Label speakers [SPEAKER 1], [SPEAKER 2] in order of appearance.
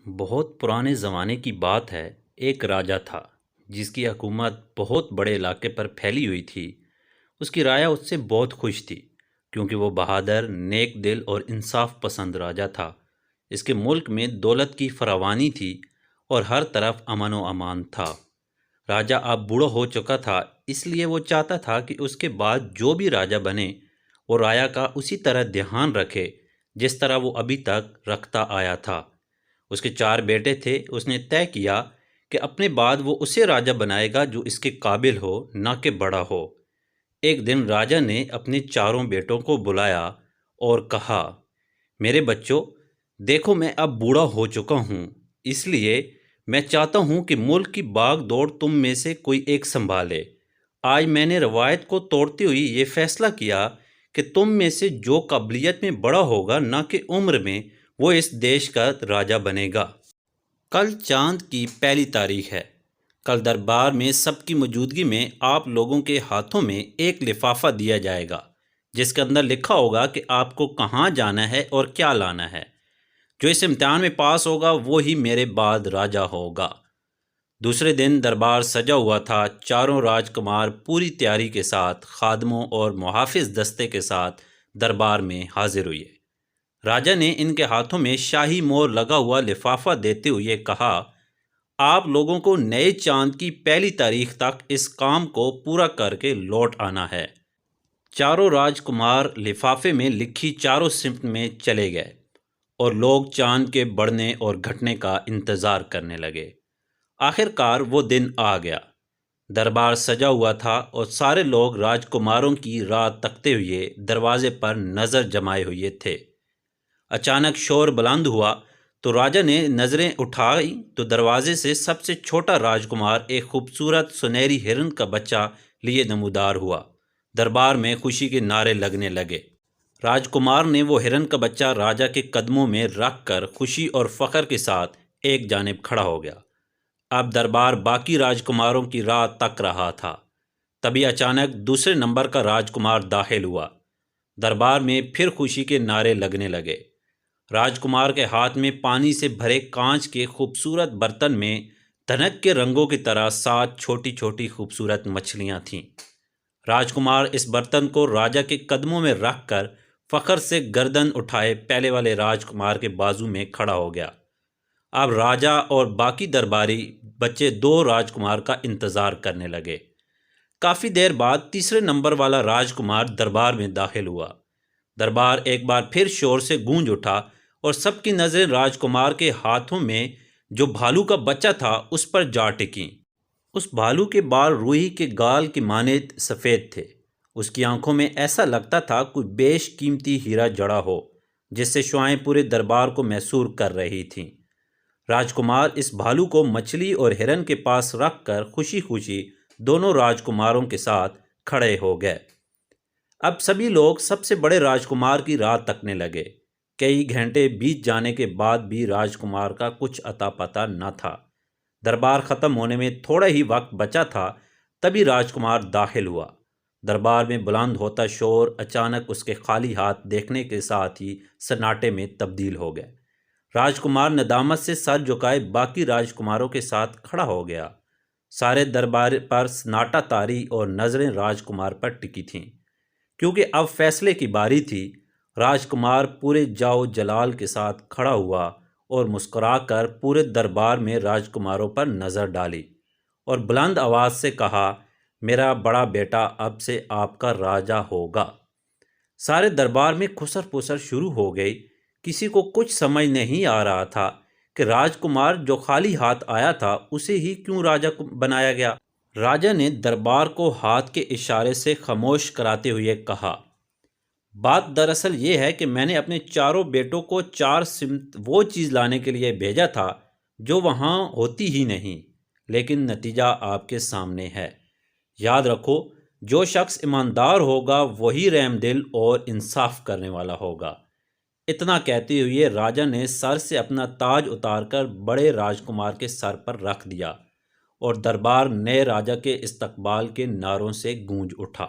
[SPEAKER 1] بہت پرانے زمانے کی بات ہے۔ ایک راجا تھا جس کی حکومت بہت بڑے علاقے پر پھیلی ہوئی تھی۔ اس کی رعایا اس سے بہت خوش تھی کیونکہ وہ بہادر، نیک دل اور انصاف پسند راجا تھا۔ اس کے ملک میں دولت کی فراوانی تھی اور ہر طرف امن و امان تھا۔ راجا اب بوڑھا ہو چکا تھا، اس لیے وہ چاہتا تھا کہ اس کے بعد جو بھی راجا بنے وہ رعایا کا اسی طرح دھیان رکھے جس طرح وہ ابھی تک رکھتا آیا تھا۔ اس کے 4 بیٹے تھے۔ اس نے طے کیا کہ اپنے بعد وہ اسے راجا بنائے گا جو اس کے قابل ہو، نہ کہ بڑا ہو۔ ایک دن راجا نے اپنے 4 بیٹوں کو بلایا اور کہا، میرے بچوں، دیکھو میں اب بوڑھا ہو چکا ہوں، اس لیے میں چاہتا ہوں کہ ملک کی باغ دوڑ تم میں سے کوئی ایک سنبھالے۔ آج میں نے روایت کو توڑتے ہوئے یہ فیصلہ کیا کہ تم میں سے جو قابلیت میں بڑا ہوگا نہ کہ عمر میں، وہ اس دیش کا راجا بنے گا۔ کل چاند کی پہلی تاریخ ہے۔ کل دربار میں سب کی موجودگی میں آپ لوگوں کے ہاتھوں میں ایک لفافہ دیا جائے گا جس کے اندر لکھا ہوگا کہ آپ کو کہاں جانا ہے اور کیا لانا ہے۔ جو اس امتحان میں پاس ہوگا وہی میرے بعد راجا ہوگا۔ دوسرے دن دربار سجا ہوا تھا۔ 4 راجکمار پوری تیاری کے ساتھ خادموں اور محافظ دستے کے ساتھ دربار میں حاضر ہوئے۔ راجا نے ان کے ہاتھوں میں شاہی مور لگا ہوا لفافہ دیتے ہوئے کہا، آپ لوگوں کو نئے چاند کی پہلی تاریخ تک اس کام کو پورا کر کے لوٹ آنا ہے۔ 4 راجکمار لفافے میں لکھی 4 سمت میں چلے گئے اور لوگ چاند کے بڑھنے اور گھٹنے کا انتظار کرنے لگے۔ آخر کار وہ دن آ گیا۔ دربار سجا ہوا تھا اور سارے لوگ راجکماروں کی راہ تکتے ہوئے دروازے پر نظر جمائے ہوئے تھے۔ اچانک شور بلند ہوا تو راجا نے نظریں اٹھائی تو دروازے سے سب سے چھوٹا راجکمار ایک خوبصورت سنہری ہرن کا بچہ لیے نمودار ہوا۔ دربار میں خوشی کے نعرے لگنے لگے۔ راجکمار نے وہ ہرن کا بچہ راجا کے قدموں میں رکھ کر خوشی اور فخر کے ساتھ ایک جانب کھڑا ہو گیا۔ اب دربار باقی راجکماروں کی راہ تک رہا تھا۔ تبھی اچانک دوسرے نمبر کا راجکمار داخل ہوا۔ دربار میں پھر خوشی کے نعرے لگنے لگے۔ راجکمار کے ہاتھ میں پانی سے بھرے کانچ کے خوبصورت برتن میں دھنک کے رنگوں کی طرح 7 چھوٹی چھوٹی خوبصورت مچھلیاں تھیں۔ راجکمار اس برتن کو راجا کے قدموں میں رکھ کر فخر سے گردن اٹھائے پہلے والے راجکمار کے بازو میں کھڑا ہو گیا۔ اب راجا اور باقی درباری بچے 2 راجکمار کا انتظار کرنے لگے۔ کافی دیر بعد تیسرے نمبر والا راجکمار دربار میں داخل ہوا۔ دربار ایک بار پھر شور سے گونج اٹھا اور سب کی نظریں راجکمار کے ہاتھوں میں جو بھالو کا بچہ تھا اس پر جا ٹکیں۔ اس بھالو کے بال روئی کے گال کی مانند سفید تھے۔ اس کی آنکھوں میں ایسا لگتا تھا کوئی بیش قیمتی ہیرا جڑا ہو جس سے شعاعیں پورے دربار کو محصور کر رہی تھیں۔ راجکمار اس بھالو کو مچھلی اور ہرن کے پاس رکھ کر خوشی خوشی دونوں راجکماروں کے ساتھ کھڑے ہو گئے۔ اب سبھی لوگ سب سے بڑے راجکمار کی راہ تکنے لگے۔ کئی گھنٹے بیت جانے کے بعد بھی راجکمار کا کچھ اتا پتہ نہ تھا۔ دربار ختم ہونے میں تھوڑا ہی وقت بچا تھا، تبھی راجکمار داخل ہوا۔ دربار میں بلند ہوتا شور اچانک اس کے خالی ہاتھ دیکھنے کے ساتھ ہی سناٹے میں تبدیل ہو گئے۔ راجکمار ندامت سے سر جھکائے باقی راجکماروں کے ساتھ کھڑا ہو گیا۔ سارے دربار پر سناٹا طاری اور نظریں راجکمار پر ٹکی تھیں کیونکہ اب فیصلے کی باری تھی۔ راجکمار پورے جاؤ جلال کے ساتھ کھڑا ہوا اور مسکرا کر پورے دربار میں راجکماروں پر نظر ڈالی اور بلند آواز سے کہا، میرا بڑا بیٹا اب سے آپ کا راجا ہوگا۔ سارے دربار میں خسر پسر شروع ہو گئی۔ کسی کو کچھ سمجھ نہیں آ رہا تھا کہ راجکمار جو خالی ہاتھ آیا تھا اسے ہی کیوں راجا بنایا گیا۔ راجا نے دربار کو ہاتھ کے اشارے سے خاموش کراتے ہوئے کہا، بات دراصل یہ ہے کہ میں نے اپنے 4 بیٹوں کو 4 سمت وہ چیز لانے کے لیے بھیجا تھا جو وہاں ہوتی ہی نہیں، لیکن نتیجہ آپ کے سامنے ہے۔ یاد رکھو، جو شخص ایماندار ہوگا وہی رحم دل اور انصاف کرنے والا ہوگا۔ اتنا کہتے ہوئے راجا نے سر سے اپنا تاج اتار کر بڑے راجکمار کے سر پر رکھ دیا اور دربار نئے راجا کے استقبال کے نعروں سے گونج اٹھا۔